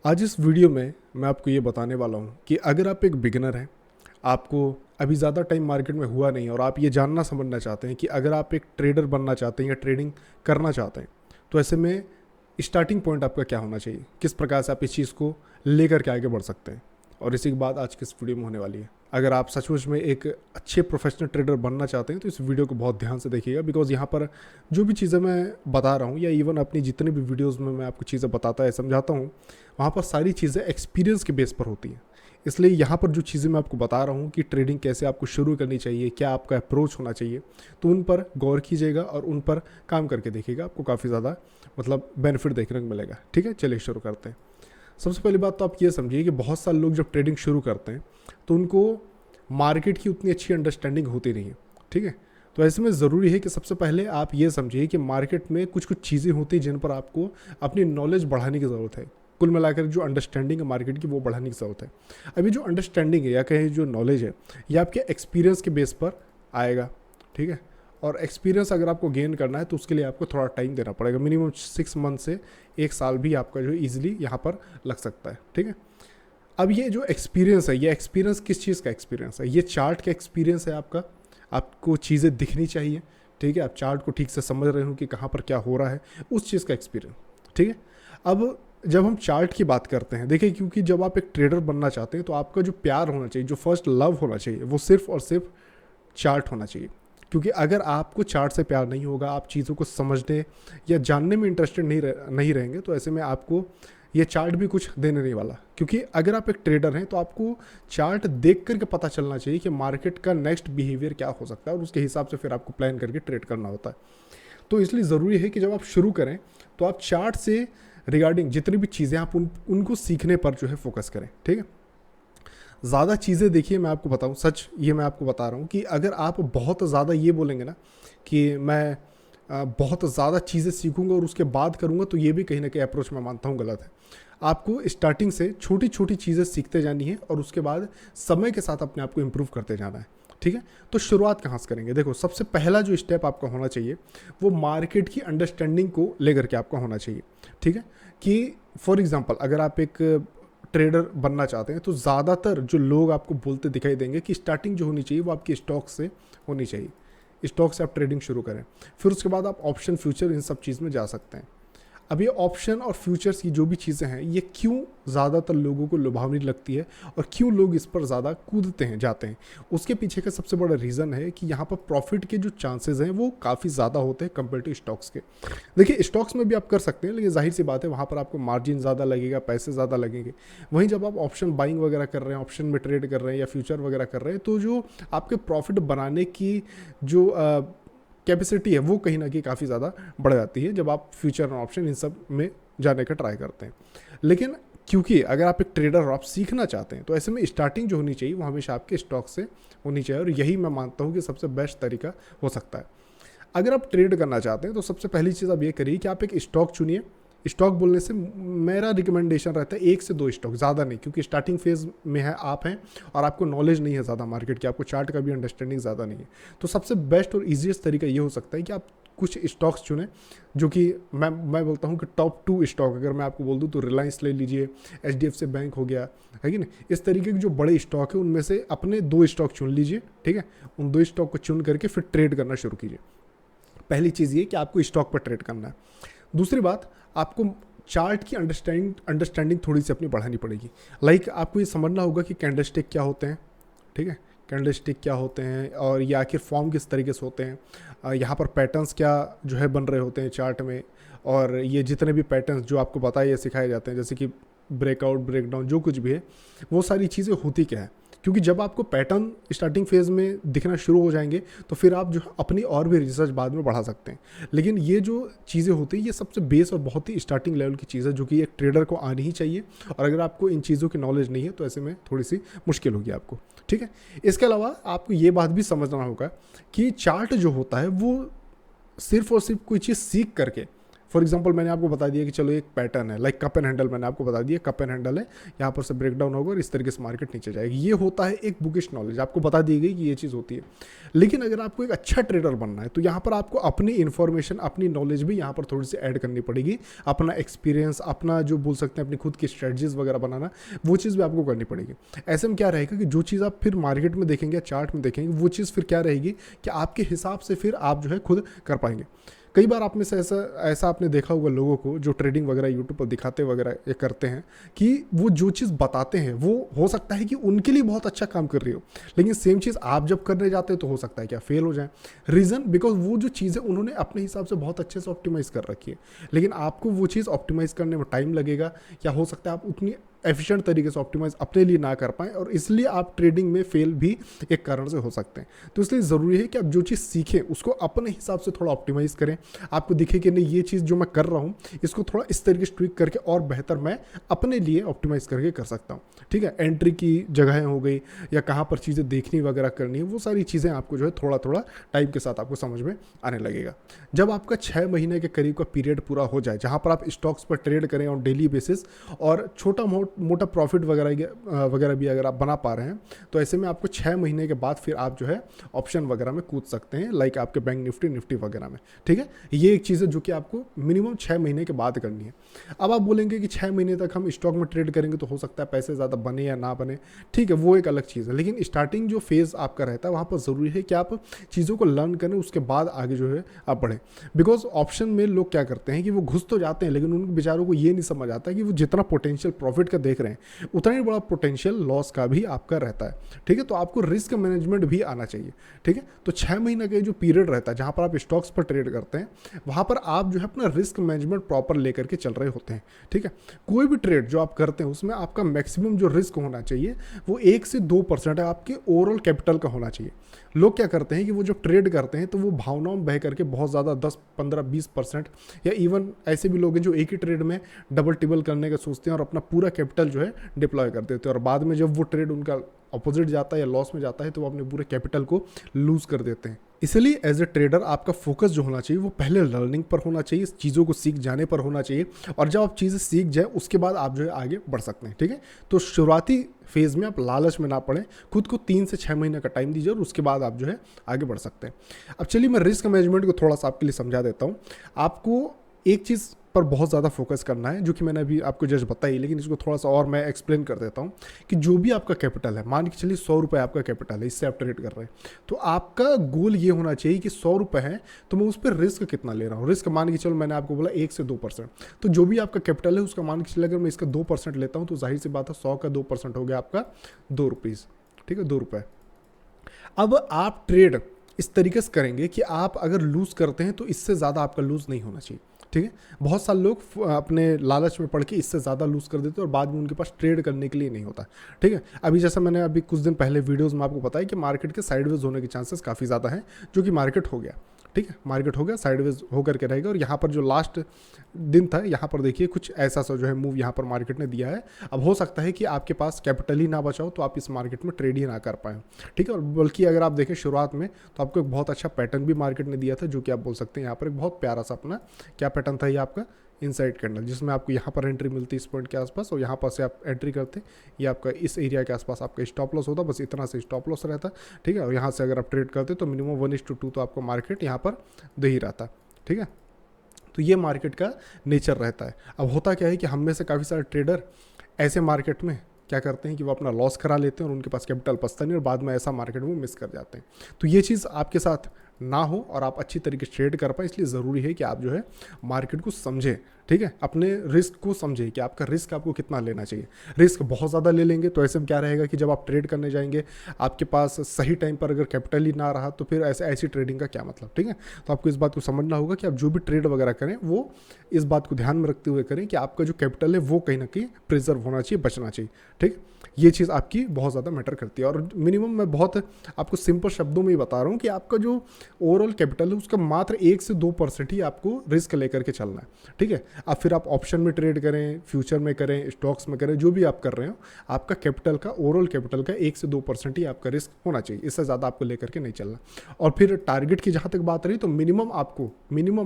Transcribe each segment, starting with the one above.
आज इस वीडियो में मैं आपको ये बताने वाला हूँ कि अगर आप एक बिगिनर हैं, आपको अभी ज़्यादा टाइम मार्केट में हुआ नहीं और आप ये जानना समझना चाहते हैं कि अगर आप एक ट्रेडर बनना चाहते हैं या ट्रेडिंग करना चाहते हैं, तो ऐसे में स्टार्टिंग पॉइंट आपका क्या होना चाहिए, किस प्रकार से आप इस चीज़ को लेकर के आगे बढ़ सकते हैं। और इसी के बाद आज की इस वीडियो में होने वाली है। अगर आप सचमुच में एक अच्छे प्रोफेशनल ट्रेडर बनना चाहते हैं तो इस वीडियो को बहुत ध्यान से देखिएगा, बिकॉज यहाँ पर जो भी चीज़ें मैं बता रहा हूँ या इवन अपनी जितने भी वीडियोज़ में मैं आपको चीज़ें बताता है समझाता हूँ, वहाँ पर सारी चीज़ें एक्सपीरियंस के बेस पर होती हैं। इसलिए यहाँ पर जो चीज़ें मैं आपको बता रहा हूँ कि ट्रेडिंग कैसे आपको शुरू करनी चाहिए, क्या आपका अप्रोच होना चाहिए, तो उन पर गौर कीजिएगा और उन पर काम करके देखिएगा। आपको काफ़ी ज़्यादा बेनिफिट देखने को मिलेगा। ठीक है, चलिए शुरू करते हैं। सबसे पहली बात तो आप ये समझिए कि बहुत सारे लोग जब ट्रेडिंग शुरू करते हैं तो उनको मार्केट की उतनी अच्छी अंडरस्टैंडिंग होती नहीं है। ठीक है, तो ऐसे में ज़रूरी है कि सबसे पहले आप ये समझिए कि मार्केट में कुछ कुछ चीज़ें होती हैं जिन पर आपको अपनी नॉलेज बढ़ाने की ज़रूरत है। कुल मिलाकर जो अंडरस्टैंडिंग है मार्केट की, वो बढ़ाने की ज़रूरत है। अभी जो अंडरस्टैंडिंग है या कहें जो नॉलेज है, ये आपके एक्सपीरियंस के बेस पर आएगा। ठीक है, और एक्सपीरियंस अगर आपको गेन करना है तो उसके लिए आपको थोड़ा टाइम देना पड़ेगा। मिनिमम 6 मंथ से 1 साल भी आपका जो ईजिली यहाँ पर लग सकता है। ठीक है, अब ये जो एक्सपीरियंस है, ये एक्सपीरियंस किस चीज़ का एक्सपीरियंस है? ये चार्ट का एक्सपीरियंस है आपका। आपको चीज़ें दिखनी चाहिए। ठीक है, आप चार्ट को ठीक से समझ रहे हो कि कहाँ पर क्या हो रहा है, उस चीज़ का एक्सपीरियंस। ठीक है, अब जब हम चार्ट की बात करते हैं, देखिए, क्योंकि जब आप एक ट्रेडर बनना चाहते हैं तो आपका जो प्यार होना चाहिए, जो फर्स्ट लव होना चाहिए, वो सिर्फ और सिर्फ चार्ट होना चाहिए। क्योंकि अगर आपको चार्ट से प्यार नहीं होगा, आप चीज़ों को समझने या जानने में इंटरेस्टेड नहीं रहेंगे, तो ऐसे में आपको ये चार्ट भी कुछ देने नहीं वाला। क्योंकि अगर आप एक ट्रेडर हैं तो आपको चार्ट देख करके पता चलना चाहिए कि मार्केट का नेक्स्ट बिहेवियर क्या हो सकता है, और उसके हिसाब से फिर आपको प्लान करके ट्रेड करना होता है। तो इसलिए ज़रूरी है कि जब आप शुरू करें तो आप चार्ट से रिगार्डिंग जितनी भी चीज़ें आप उनको सीखने पर जो है फोकस करें। ठीक है, ज़्यादा चीज़ें देखिए, मैं आपको बताऊं सच, ये मैं आपको बता रहा हूँ कि अगर आप बहुत ज़्यादा ये बोलेंगे ना कि मैं बहुत ज़्यादा चीज़ें सीखूंगा और उसके बाद करूंगा, तो ये भी कहीं ना कहीं अप्रोच मैं मानता हूँ गलत है। आपको स्टार्टिंग से छोटी छोटी चीज़ें सीखते जानी है और उसके बाद समय के साथ अपने आप को इम्प्रूव करते जाना है। ठीक है, तो शुरुआत कहाँ से करेंगे? देखो, सबसे पहला जो स्टेप आपका होना चाहिए वो मार्केट की अंडरस्टैंडिंग को लेकर के आपका होना चाहिए। ठीक है, कि फॉर एग्जांपल अगर आप एक ट्रेडर बनना चाहते हैं तो ज़्यादातर जो लोग आपको बोलते दिखाई देंगे कि स्टार्टिंग जो होनी चाहिए वो आपकी स्टॉक से होनी चाहिए। स्टॉक से आप ट्रेडिंग शुरू करें, फिर उसके बाद आप ऑप्शन, फ्यूचर, इन सब चीज़ में जा सकते हैं। अब ये ऑप्शन और फ्यूचर्स की जो भी चीज़ें हैं, ये क्यों ज़्यादातर लोगों को लुभावनी लगती है और क्यों लोग इस पर ज़्यादा कूदते हैं, जाते हैं, उसके पीछे का सबसे बड़ा रीज़न है कि यहाँ पर प्रॉफिट के जो चांसेस हैं वो काफ़ी ज़्यादा होते हैं कंपेयर टू स्टॉक्स के। देखिए, स्टॉक्स में भी आप कर सकते हैं, लेकिन जाहिर सी बात है वहाँ पर आपको मार्जिन ज़्यादा लगेगा, पैसे ज़्यादा लगेंगे। वहीं जब आप ऑप्शन बाइंग वगैरह कर रहे हैं, ऑप्शन में ट्रेड कर रहे हैं या फ्यूचर वगैरह कर रहे हैं, तो जो आपके प्रॉफिट बनाने की जो कैपेसिटी है वो कहीं ना कहीं काफ़ी ज़्यादा बढ़ जाती है जब आप फ्यूचर और ऑप्शन इन सब में जाने का ट्राई करते हैं। लेकिन क्योंकि अगर आप एक ट्रेडर और आप सीखना चाहते हैं तो ऐसे में स्टार्टिंग जो होनी चाहिए वो हमेशा आपके स्टॉक से होनी चाहिए, और यही मैं मानता हूँ कि सबसे बेस्ट तरीका हो सकता है। अगर आप ट्रेड करना चाहते हैं तो सबसे पहली चीज़ आप ये करिए कि आप एक स्टॉक चुनिए। स्टॉक बोलने से मेरा रिकमेंडेशन रहता है 1 से 2 स्टॉक, ज़्यादा नहीं, क्योंकि स्टार्टिंग फेज़ में है आप हैं और आपको नॉलेज नहीं है ज़्यादा मार्केट की, आपको चार्ट का भी अंडरस्टैंडिंग ज़्यादा नहीं है। तो सबसे बेस्ट और ईजीएस्ट तरीका ये हो सकता है कि आप कुछ स्टॉक्स चुनें, जो कि मैं बोलता हूँ कि टॉप 2 स्टॉक अगर मैं आपको बोल दूँ तो रिलायंस ले लीजिए, HDFC बैंक हो गया, है कि नहीं। इस तरीके के जो बड़े स्टॉक है उनमें से अपने 2 स्टॉक चुन लीजिए। ठीक है, उन 2 स्टॉक को चुन करके फिर ट्रेड करना शुरू कीजिए। पहली चीज़ ये कि आपको स्टॉक पर ट्रेड करना है। दूसरी बात, आपको चार्ट की अंडरस्टैंडिंग थोड़ी सी अपनी बढ़ानी पड़ेगी। लाइक आपको ये समझना होगा कि कैंडलस्टिक क्या होते हैं। ठीक है, कैंडलस्टिक क्या होते हैं और ये आखिर फॉर्म किस तरीके से होते हैं, यहाँ पर पैटर्न्स क्या जो है बन रहे होते हैं चार्ट में, और ये जितने भी पैटर्न्स जो आपको बताए या सिखाए जाते हैं, जैसे कि ब्रेकआउट, ब्रेकडाउन, जो कुछ भी है, वो सारी चीज़ें होती क्या है। क्योंकि जब आपको पैटर्न स्टार्टिंग फेज़ में दिखना शुरू हो जाएंगे तो फिर आप जो अपनी और भी रिसर्च बाद में बढ़ा सकते हैं। लेकिन ये जो चीज़ें होती हैं ये सबसे बेस और बहुत ही स्टार्टिंग लेवल की चीज़ है जो कि एक ट्रेडर को आनी ही चाहिए, और अगर आपको इन चीज़ों की नॉलेज नहीं है तो ऐसे में थोड़ी सी मुश्किल होगी आपको। ठीक है, इसके अलावा आपको ये बात भी समझना होगा कि चार्ट जो होता है वो सिर्फ और सिर्फ कोई चीज़ सीख करके, फॉर एग्जांपल मैंने आपको बता दिया कि चलो एक पैटर्न है, लाइक कप एंड हैंडल, मैंने आपको बता दिया कप एंड हैंडल है, यहाँ पर से ब्रेक डाउन होगा और इस तरीके से मार्केट नीचे जाएगी। ये होता है एक बुकिश नॉलेज, आपको बता दी गई कि ये चीज़ होती है। लेकिन अगर आपको एक अच्छा ट्रेडर बनना है तो यहाँ पर आपको अपनी इन्फॉर्मेशन, अपनी नॉलेज भी यहाँ पर थोड़ी सी ऐड करनी पड़ेगी, अपना एक्सपीरियंस, अपना जो बोल सकते हैं अपनी खुद की स्ट्रेटजीज वगैरह बनाना, वो चीज़ भी आपको करनी पड़ेगी। ऐसे में क्या रहेगा कि जो चीज़ आप फिर मार्केट में देखेंगे, चार्ट में देखेंगे, वो चीज़ फिर क्या रहेगी कि आपके हिसाब से फिर आप जो है खुद कर पाएंगे। कई बार आप में से ऐसा आपने देखा होगा लोगों को जो ट्रेडिंग वगैरह यूट्यूब पर दिखाते वगैरह ये करते हैं कि वो जो चीज़ बताते हैं वो हो सकता है कि उनके लिए बहुत अच्छा काम कर रही हो, लेकिन सेम चीज़ आप जब करने जाते हैं तो हो सकता है क्या फेल हो जाए। रीज़न बिकॉज वो जो चीज़ें उन्होंने अपने हिसाब से बहुत अच्छे से ऑप्टिमाइज़ कर रखी है, लेकिन आपको वो चीज़ ऑप्टिमाइज़ करने में टाइम लगेगा, या हो सकता है आप उतनी एफिशिएंट तरीके से ऑप्टिमाइज अपने लिए ना कर पाएँ और इसलिए आप ट्रेडिंग में फेल भी एक कारण से हो सकते हैं। तो इसलिए ज़रूरी है कि आप जो चीज़ सीखें उसको अपने हिसाब से थोड़ा ऑप्टिमाइज़ करें, आपको दिखे कि नहीं ये चीज़ जो मैं कर रहा हूँ इसको थोड़ा इस तरीके से ट्विक करके और बेहतर मैं अपने लिए ऑप्टिमाइज़ करके कर सकता हूँ। ठीक है, एंट्री की जगहें हो गई या कहाँ पर चीज़ें देखनी वगैरह करनी है, वो सारी चीज़ें आपको जो है थोड़ा थोड़ा टाइम के साथ आपको समझ में आने लगेगा। जब आपका 6 महीने के करीब का पीरियड पूरा हो जाए, जहाँ पर आप स्टॉक्स पर ट्रेड करें ऑन डेली बेसिस और छोटा मोटा प्रॉफिट वगैरह भी अगर आप बना पा रहे हैं, तो ऐसे में आपको 6 महीने के बाद फिर आप जो है ऑप्शन वगैरह में कूद सकते हैं, लाइक आपके बैंक निफ्टी वगैरह में। ठीक है, ये एक चीज़ है जो कि आपको मिनिमम 6 महीने के बाद करनी है। अब आप बोलेंगे कि 6 महीने तक हम स्टॉक में ट्रेड करेंगे तो हो सकता है पैसे ज़्यादा बने या ना बने, ठीक है, वो एक अलग चीज़ है, लेकिन स्टार्टिंग जो फेज़ आपका रहता है वहाँ पर ज़रूरी है कि आप चीज़ों को लर्न करें, उसके बाद आगे जो है आप बढ़ें। बिकॉज ऑप्शन में लोग क्या करते हैं कि वो घुस तो जाते हैं, लेकिन उन बेचारों को ये नहीं समझ आता कि वो जितना पोटेंशियल प्रॉफिट का देख रहे हैं उतना ही बड़ा पोटेंशियल लॉस का भी आपका रहता है। ठीक है, तो आपको रिस्क मैनेजमेंट भी आना चाहिए। ठीक है, तो 6 महीने का जो पीरियड रहता है जहाँ पर आप स्टॉक्स पर ट्रेड करते हैं, वहाँ पर आप जो है अपना रिस्क मैनेजमेंट प्रॉपर लेकर के चल रहे होते हैं। ठीक है, कोई भी ट्रेड जो आप करते हैं उसमें आपका मैक्सिमम जो रिस्क होना चाहिए वो 1 से 2% है आपके ओवरऑल कैपिटल का होना चाहिए। लोग क्या करते हैं कि वो जब ट्रेड करते हैं तो वो भावनाओं में बह करके बहुत ज़्यादा 10, 15, 20% या इवन ऐसे भी लोग हैं जो एक ही ट्रेड में डबल टिबल करने का सोचते हैं और अपना पूरा कैपिटल जो है डिप्लॉय कर देते हैं, और बाद में जब वो ट्रेड उनका अपोजिट जाता है या लॉस में जाता है तो वो अपने पूरे कैपिटल को लूज कर देते हैं। इसलिए एज ए ट्रेडर आपका फोकस जो होना चाहिए वो पहले लर्निंग पर होना चाहिए, चीज़ों को सीख जाने पर होना चाहिए, और जब आप चीज़ें सीख जाए उसके बाद आप जो है आगे बढ़ सकते हैं। ठीक है, तो शुरुआती फेज़ में आप लालच में ना पड़ें, खुद को 3 से 6 महीने का टाइम दीजिए और उसके बाद आप जो है आगे बढ़ सकते हैं। अब चलिए मैं रिस्क मैनेजमेंट को थोड़ा सा आपके लिए समझा देता हूँ। आपको एक चीज़ पर बहुत ज़्यादा फोकस करना है जो कि मैंने अभी आपको जस्ट बताई, लेकिन इसको थोड़ा सा और मैं एक्सप्लेन कर देता हूँ कि जो भी आपका कैपिटल है, मान के चलिए 100 रुपये आपका कैपिटल है, इससे आप ट्रेड कर रहे हैं, तो आपका गोल ये होना चाहिए कि 100 रुपये है तो मैं उस पर रिस्क कितना ले रहा हूँ। रिस्क मान के चलो मैंने आपको बोला 1 से 2%, तो जो भी आपका कैपिटल है उसका मान के चलिए अगर मैं इसका 2% लेता हूँ तो जाहिर सी बात है 100 का 2% हो गया आपका 2 रुपीज़। ठीक है, 2 रुपये। अब आप ट्रेड इस तरीके से करेंगे कि आप अगर लूज़ करते हैं तो इससे ज़्यादा आपका लूज़ नहीं होना चाहिए। ठीक है, बहुत सारे लोग अपने लालच में पड़ के इससे ज़्यादा लूज़ कर देते हैं और बाद में उनके पास ट्रेड करने के लिए नहीं होता। ठीक है, अभी जैसा मैंने अभी कुछ दिन पहले वीडियोस में आपको बताया कि मार्केट के साइडवेज होने के चांसेस काफ़ी ज़्यादा हैं, जो कि मार्केट हो गया। ठीक है, मार्केट हो गया, साइडवेज होकर के रहेगा, और यहाँ पर जो लास्ट दिन था यहाँ पर देखिए कुछ ऐसा सा जो है मूव यहाँ पर मार्केट ने दिया है। अब हो सकता है कि आपके पास कैपिटल ही ना बचाओ तो आप इस मार्केट में ट्रेड ही ना कर पाएँ। ठीक है, और बल्कि अगर आप देखें शुरुआत में तो आपको एक बहुत अच्छा पैटर्न भी मार्केट ने दिया था, जो कि आप बोल सकते हैं यहाँ पर एक बहुत प्यारा सा अपना क्या पैटर्न था ये आपका इनसाइड कैंडल, जिसमें आपको यहाँ पर एंट्री मिलती है इस पॉइंट के आसपास और यहाँ पर से आप एंट्री करते, ये आपका इस एरिया के आसपास आपका स्टॉप लॉस होता, बस इतना से स्टॉप लॉस रहता। ठीक है, और यहाँ से अगर आप ट्रेड करते तो मिनिमम 1:2 तो आपको मार्केट यहाँ पर दे ही रहता। ठीक है, तो ये मार्केट का नेचर रहता है। अब होता क्या है कि हम में से काफ़ी सारे ट्रेडर ऐसे मार्केट में क्या करते हैं कि वो अपना लॉस करा लेते हैं और उनके पास कैपिटल बचता नहीं और बाद में ऐसा मार्केट वो मिस कर जाते हैं। तो ये चीज़ आपके साथ ना हो और आप अच्छी तरीके से ट्रेड कर पाए, इसलिए ज़रूरी है कि आप जो है मार्केट को समझें। ठीक है, अपने रिस्क को समझें कि आपका रिस्क आपको कितना लेना चाहिए। रिस्क बहुत ज़्यादा ले लेंगे तो ऐसे में क्या रहेगा कि जब आप ट्रेड करने जाएंगे आपके पास सही टाइम पर अगर कैपिटल ही ना रहा तो फिर ऐसी ट्रेडिंग का क्या मतलब। ठीक है, तो आपको इस बात को समझना होगा कि आप जो भी ट्रेड वगैरह करें वो इस बात को ध्यान में रखते हुए करें कि आपका जो कैपिटल है वो कहीं ना कहीं प्रिजर्व होना चाहिए, बचना चाहिए। ठीक, ये चीज़ आपकी बहुत ज़्यादा मैटर करती है। और मिनिमम मैं बहुत आपको सिंपल शब्दों में ही बता रहा हूँ कि आपका जो ओवरऑल कैपिटल है उसका मात्र 1 से 2% ही आपको रिस्क लेकर के चलना है। ठीक है, अब फिर आप ऑप्शन में ट्रेड करें, फ्यूचर में करें, स्टॉक्स में करें, जो भी आप कर रहे हो, आपका कैपिटल का, ओवरऑल कैपिटल का 1 से 2% ही आपका रिस्क होना चाहिए, इससे ज़्यादा आपको लेकर के नहीं चलना। और फिर टारगेट की जहाँ तक बात रही तो मिनिमम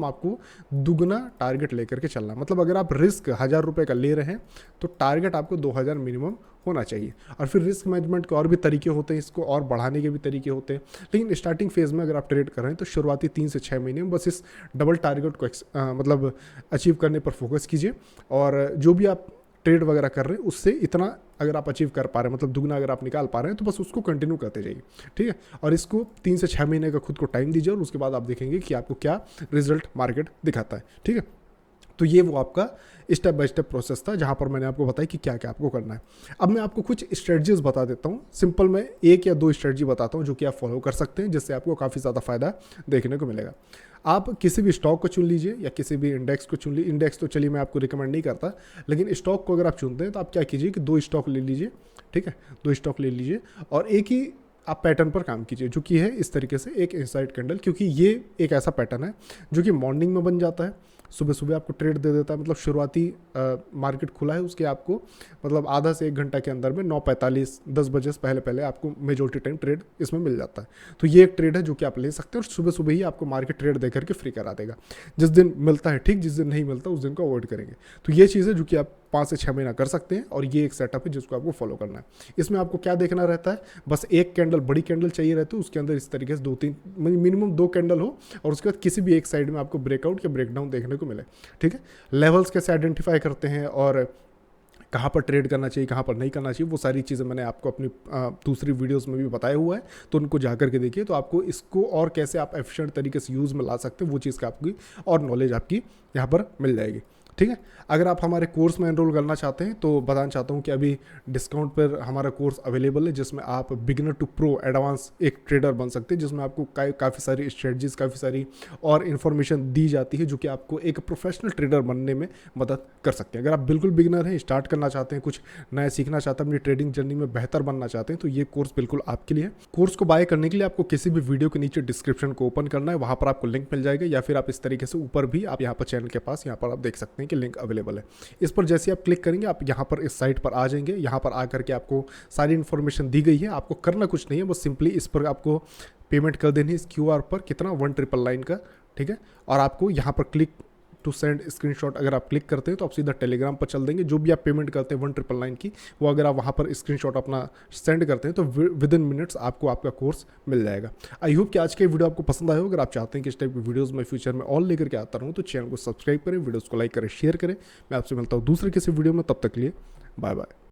आपको दुगना टारगेट लेकर के चलना। मतलब अगर आप रिस्क 1000 रुपये का ले रहे हैं तो टारगेट आपको 2000 मिनिमम होना चाहिए। और फिर रिस्क मैनेजमेंट के और भी तरीके होते हैं, इसको और बढ़ाने के भी तरीके होते हैं, लेकिन स्टार्टिंग फेज़ में अगर आप ट्रेड कर रहे हैं तो शुरुआती 3 से 6 महीने में बस इस डबल टारगेट को मतलब अचीव करने पर फोकस कीजिए। और जो भी आप ट्रेड वगैरह कर रहे हैं उससे इतना अगर आप अचीव कर पा रहे हैं, मतलब दुगना अगर आप निकाल पा रहे हैं, तो बस उसको कंटिन्यू करते जाइए, ठीक है। और इसको 3 से 6 महीने का खुद को टाइम दीजिए और उसके बाद आप देखेंगे कि आपको क्या रिजल्ट मार्केट दिखाता है, ठीक है। तो ये वो आपका स्टेप बाय स्टेप प्रोसेस था जहाँ पर मैंने आपको बताया कि क्या क्या आपको करना है। अब मैं आपको कुछ स्ट्रेटजीज बता देता हूँ, सिंपल मैं 1 या 2 स्ट्रेटजी बताता हूँ जो कि आप फॉलो कर सकते हैं, जिससे आपको काफ़ी ज़्यादा फायदा देखने को मिलेगा। आप किसी भी स्टॉक को चुन लीजिए या किसी भी इंडेक्स को चुन लीजिए। इंडेक्स तो चलिए मैं आपको रिकमेंड नहीं करता, लेकिन स्टॉक को अगर आप चुनते हैं तो आप क्या कीजिए कि 2 स्टॉक ले लीजिए, ठीक है, 2 स्टॉक ले लीजिए और एक ही आप पैटर्न पर काम कीजिए, जो कि है इस तरीके से एक इनसाइड कैंडल, क्योंकि ये एक ऐसा पैटर्न है जो कि मॉर्निंग में बन जाता है, सुबह सुबह आपको ट्रेड दे देता है। मतलब शुरुआती मार्केट खुला है उसके आपको मतलब आधा से 1 घंटा के अंदर में 9:45 10 बजे से पहले पहले आपको मेजोरिटी टाइम ट्रेड इसमें मिल जाता है। तो ये एक ट्रेड है जो कि आप ले सकते हैं और सुबह सुबह ही आपको मार्केट ट्रेड दे करके फ्री करा देगा। जिस दिन मिलता है ठीक, जिस दिन नहीं मिलता उस दिन को अवॉइड करेंगे। तो ये चीज़ है जो कि आप 5 से 6 महीना कर सकते हैं और ये एक सेटअप है जिसको आपको फॉलो करना है। इसमें आपको क्या देखना रहता है, बस एक कैंडल, बड़ी कैंडल चाहिए रहती है, उसके अंदर इस तरीके से 2-3 मिनिमम 2 कैंडल हो और उसके बाद किसी भी एक साइड में आपको ब्रेकआउट या ब्रेकडाउन देखने को मिले, ठीक है। लेवल्स कैसे आइडेंटिफाई करते हैं और कहाँ पर ट्रेड करना चाहिए, कहाँ पर नहीं करना चाहिए, वो सारी चीज़ें मैंने आपको अपनी दूसरी वीडियोस में भी बताया हुआ है, तो उनको जाकर के देखिए। तो आपको इसको और कैसे आप एफिशिएंट तरीके से यूज़ में ला सकते हैं वो चीज़ का आपकी और नॉलेज आपकी यहाँ पर मिल जाएगी, ठीक है। अगर आप हमारे कोर्स में एनरोल करना चाहते हैं तो बताना चाहता हूँ कि अभी डिस्काउंट पर हमारा कोर्स अवेलेबल है, जिसमें आप बिगिनर टू प्रो एडवांस एक ट्रेडर बन सकते हैं, जिसमें आपको काफ़ी सारी स्ट्रेटजीज, काफ़ी सारी और इन्फॉर्मेशन दी जाती है जो कि आपको एक प्रोफेशनल ट्रेडर बनने में मदद कर सकते हैं। अगर आप बिल्कुल बिगिनर हैं, स्टार्ट करना चाहते हैं, कुछ नया सीखना चाहते हैं, अपनी ट्रेडिंग जर्नी में बेहतर बनना चाहते हैं, तो ये कोर्स बिल्कुल आपके लिए है। कोर्स को बाय करने के लिए आपको किसी भी वीडियो के नीचे डिस्क्रिप्शन को ओपन करना है, वहाँ पर आपको लिंक मिल जाएगा, या फिर आप इस तरीके से ऊपर भी आप यहाँ पर चैनल के पास यहाँ पर आप देख सकते हैं कि लिंक अवेलेबल है। इस पर जैसे आप क्लिक करेंगे आप यहाँ पर इस साइट पर आ जाएंगे। यहाँ पर आकर के आपको सारी इन्फॉर्मेशन दी गई है, आपको करना कुछ नहीं है, बस सिंपली इस पर आपको पेमेंट कर देनी है इस क्यूआर पर, कितना 1999 का, ठीक है। और आपको यहाँ पर क्लिक टू सेंड स्क्रीनशॉट अगर आप क्लिक करते हैं तो आप सीधा टेलीग्राम पर चल देंगे। जो भी आप पेमेंट करते हैं 1999 की, वो अगर आप वहाँ पर स्क्रीनशॉट अपना सेंड करते हैं तो विद इन मिनट्स आपको आपका कोर्स मिल जाएगा। आई होप कि आज के वीडियो आपको पसंद आया हो। अगर आप चाहते हैं कि इस टाइप की वीडियोस में फ्यूचर में और लेकर के आता रहूँ तो चैनल को सब्सक्राइब करें, वीडियोज़ को लाइक करें, शेयर करें। मैं आपसे मिलता हूँ दूसरे किसी वीडियो में, तब तक के लिए बाय बाय।